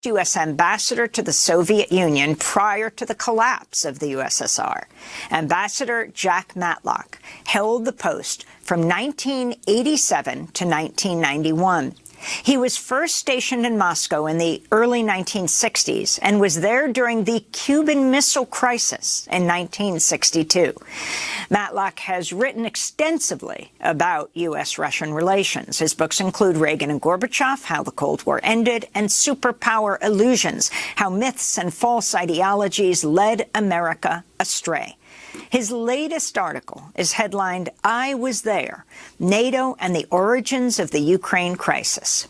U.S. ambassador to the Soviet Union prior to the collapse of the U.S.S.R. Ambassador Jack Matlock held the post from 1987 to 1991. He was first stationed in Moscow in the early 1960s and was there during the Cuban Missile Crisis in 1962. Matlock has written extensively about U.S.-Russian relations. His books include Reagan and Gorbachev, How the Cold War Ended, and Superpower Illusions, How Myths and False Ideologies Led America Astray. His latest article is headlined, I Was There, NATO and the Origins of the Ukraine Crisis.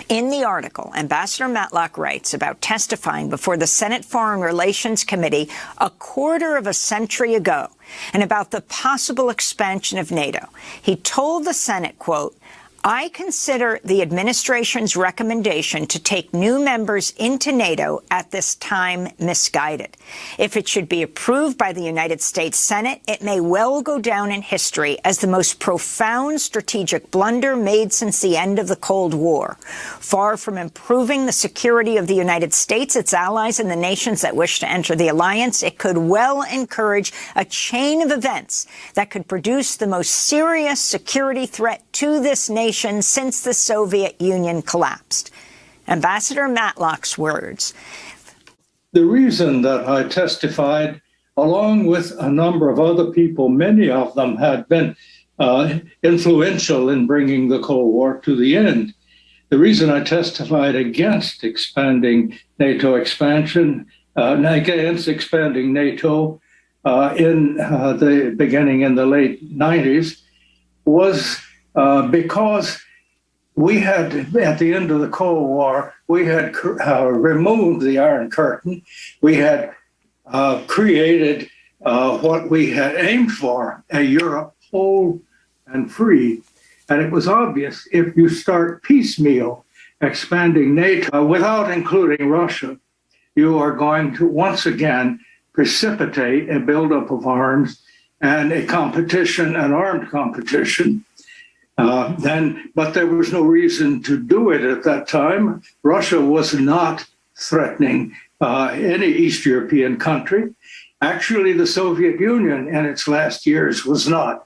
In the article, Ambassador Matlock writes about testifying before the Senate Foreign Relations Committee a quarter of a century ago and about the possible expansion of NATO. He told the Senate, quote, I consider the administration's recommendation to take new members into NATO at this time misguided. If it should be approved by the United States Senate, it may well go down in history as the most profound strategic blunder made since the end of the Cold War. Far from improving the security of the United States, its allies, and the nations that wish to enter the alliance, it could well encourage a chain of events that could produce the most serious security threat to this nation since the Soviet Union collapsed. Ambassador Matlock's words. The reason that I testified, along with a number of other people, many of them had been influential in bringing the Cold War to the end. The reason I testified against expanding NATO expansion, against expanding NATO in the beginning in the late 90s was because we had, at the end of the Cold War, we had removed the Iron Curtain. We had created what we had aimed for, a Europe whole and free. And it was obvious if you start piecemeal expanding NATO without including Russia, you are going to once again precipitate a buildup of arms and a competition, an armed competition. But there was no reason to do it at that time. Russia was not threatening any East European country. Actually, the Soviet Union in its last years was not,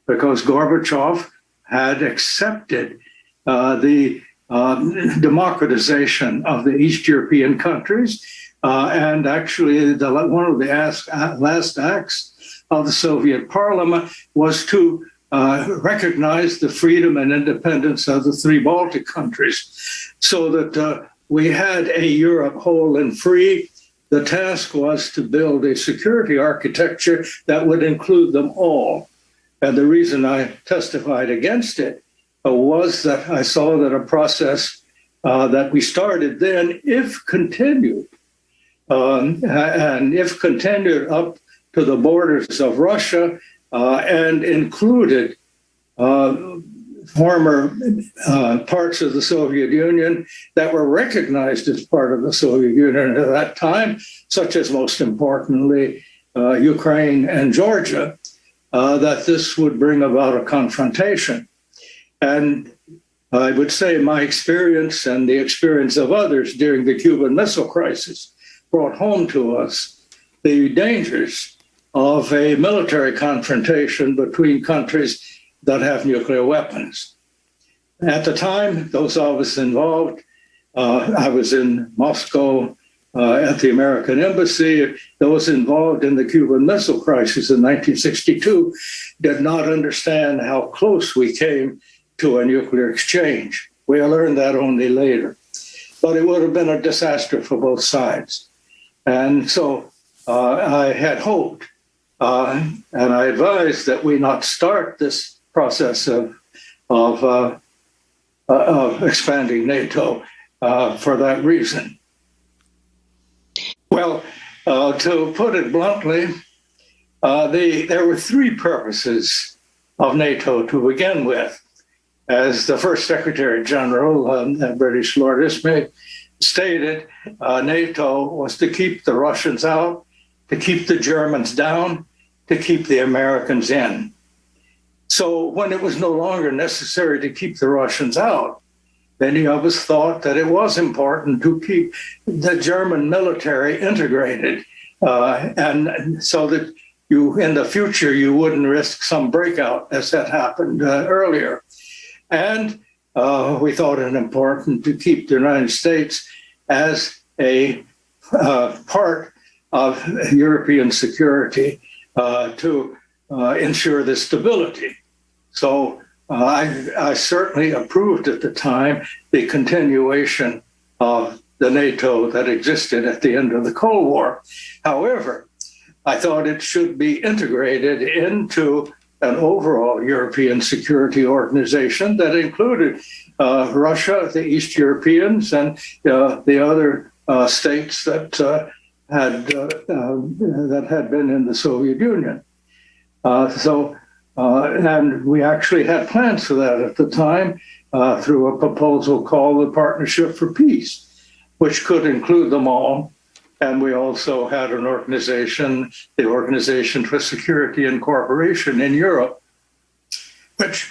because Gorbachev had accepted the democratization of the East European countries. And actually, one of the last acts of the Soviet parliament was to recognize the freedom and independence of the three Baltic countries, so that we had a Europe whole and free. The task was to build a security architecture that would include them all. And the reason I testified against it was that I saw that a process that we started then, if continued, and if continued up to the borders of Russia, and included former parts of the Soviet Union that were recognized as part of the Soviet Union at that time, such as, most importantly, Ukraine and Georgia, that this would bring about a confrontation. And I would say my experience and the experience of others during the Cuban Missile Crisis brought home to us the dangers of a military confrontation between countries that have nuclear weapons. At the time, those of us involved, I was in Moscow at the American Embassy. Those involved in the Cuban Missile Crisis in 1962 did not understand how close we came to a nuclear exchange. We learned that only later. But it would have been a disaster for both sides. And so I had hoped, and I advised that we not start this process of expanding NATO for that reason. Well, to put it bluntly, there were three purposes of NATO to begin with. As the first Secretary General, British Lord Ismay, stated, NATO was to keep the Russians out, to keep the Germans down, to keep the Americans in. So when it was no longer necessary to keep the Russians out, many of us thought that it was important to keep the German military integrated, and so that in the future, you wouldn't risk some breakout as had happened earlier. And we thought it important to keep the United States as a part of European security to ensure the stability. So I certainly approved at the time the continuation of the NATO that existed at the end of the Cold War. However, I thought it should be integrated into an overall European security organization that included Russia, the East Europeans, and the other states that had been in the Soviet Union. And we actually had plans for that at the time through a proposal called the Partnership for Peace, which could include them all. And we also had an organization, the Organization for Security and Cooperation in Europe, which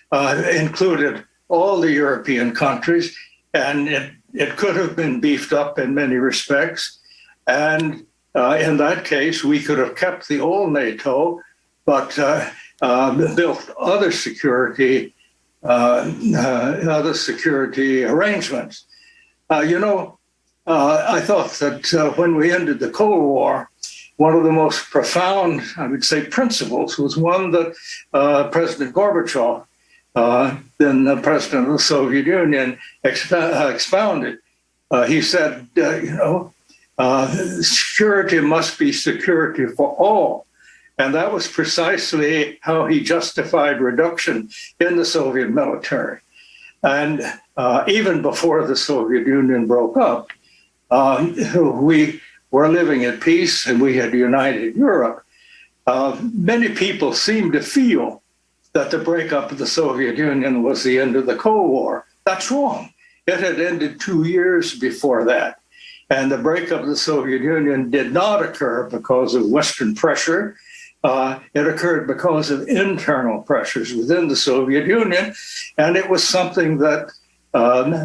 included all the European countries, and it could have been beefed up in many respects. And in that case, we could have kept the old NATO, but built other security arrangements. I thought that when we ended the Cold War, one of the most profound, I would say, principles was one that President Gorbachev, then the president of the Soviet Union, expounded. He said, security must be security for all. And that was precisely how he justified reduction in the Soviet military. And even before the Soviet Union broke up, we were living at peace and we had united Europe. Many people seem to feel that the breakup of the Soviet Union was the end of the Cold War. That's wrong. It had ended 2 years before that. And the breakup of the Soviet Union did not occur because of Western pressure. It occurred because of internal pressures within the Soviet Union. And it was something that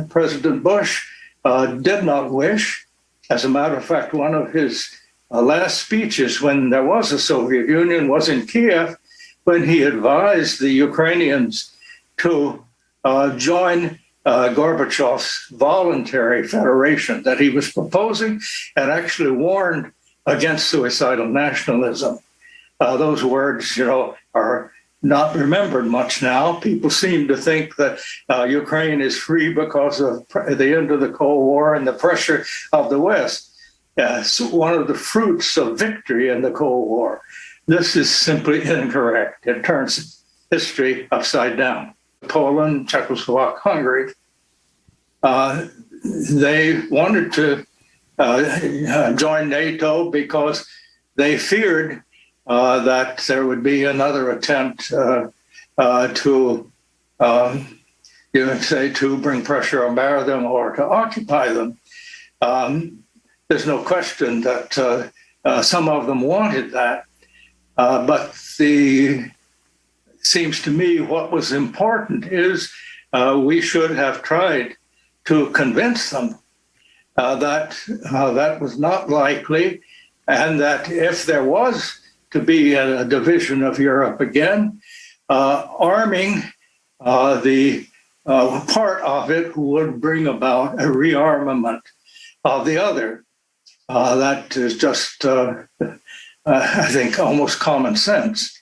President Bush did not wish. As a matter of fact, one of his last speeches when there was a Soviet Union was in Kiev, when he advised the Ukrainians to join Gorbachev's voluntary federation that he was proposing, and actually warned against suicidal nationalism. Those words, are not remembered much now. People seem to think that Ukraine is free because of the end of the Cold War and the pressure of the West. So one of the fruits of victory in the Cold War. This is simply incorrect. It turns history upside down. Poland, Czechoslovakia, Hungary, they wanted to join NATO because they feared that there would be another attempt to bring pressure on them or to occupy them. There's no question that some of them wanted that, but seems to me what was important is we should have tried to convince them that that was not likely, and that if there was to be a division of Europe again, arming the part of it would bring about a rearmament of the other. That is just, I think, almost common sense.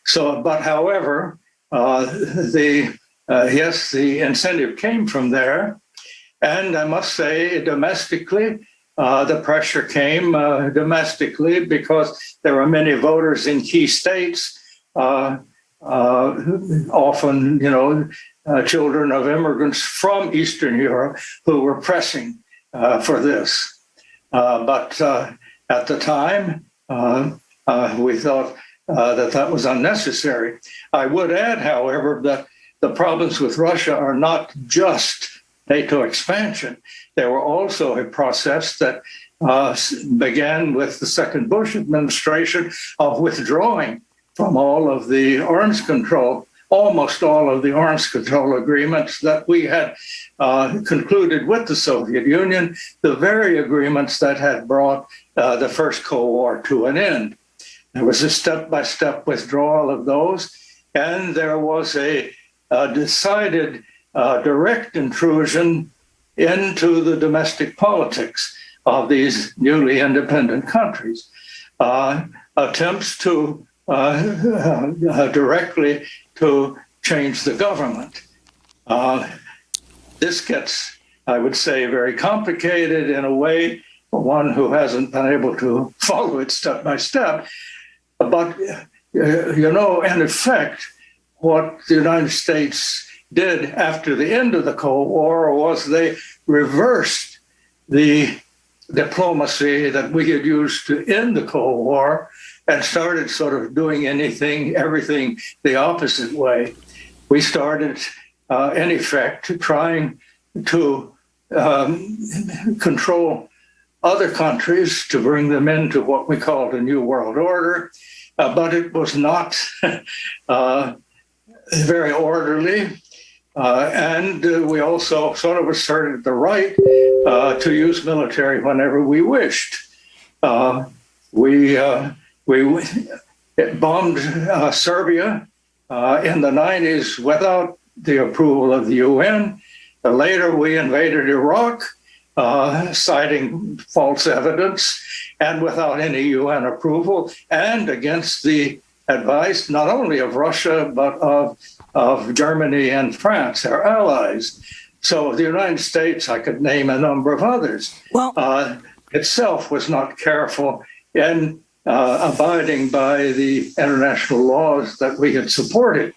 So, but however, the incentive came from there, and I must say, domestically, the pressure came domestically because there were many voters in key states, often, children of immigrants from Eastern Europe who were pressing for this. But at the time, we thought that was unnecessary. I would add, however, that the problems with Russia are not just NATO expansion. There were also a process that began with the second Bush administration of withdrawing from all of the arms control almost all of the arms control agreements that we had concluded with the Soviet Union, the very agreements that had brought the first Cold War to an end. There was a step-by-step withdrawal of those, and there was a decided direct intrusion into the domestic politics of these newly independent countries. Attempts to directly to change the government. This gets, I would say, very complicated in a way for one who hasn't been able to follow it step by step. But, in effect, what the United States did after the end of the Cold War was they reversed the diplomacy that we had used to end the Cold War and started sort of doing everything the opposite way. We started, in effect, trying to control other countries to bring them into what we called a New World Order, but it was not very orderly. And we also sort of asserted the right to use military whenever we wished. We bombed Serbia in the 90s without the approval of the UN. Later, we invaded Iraq, citing false evidence and without any UN approval, and against the advice not only of Russia, but of Germany and France, our allies. So the United States, I could name a number of others, itself was not careful in abiding by the international laws that we had supported.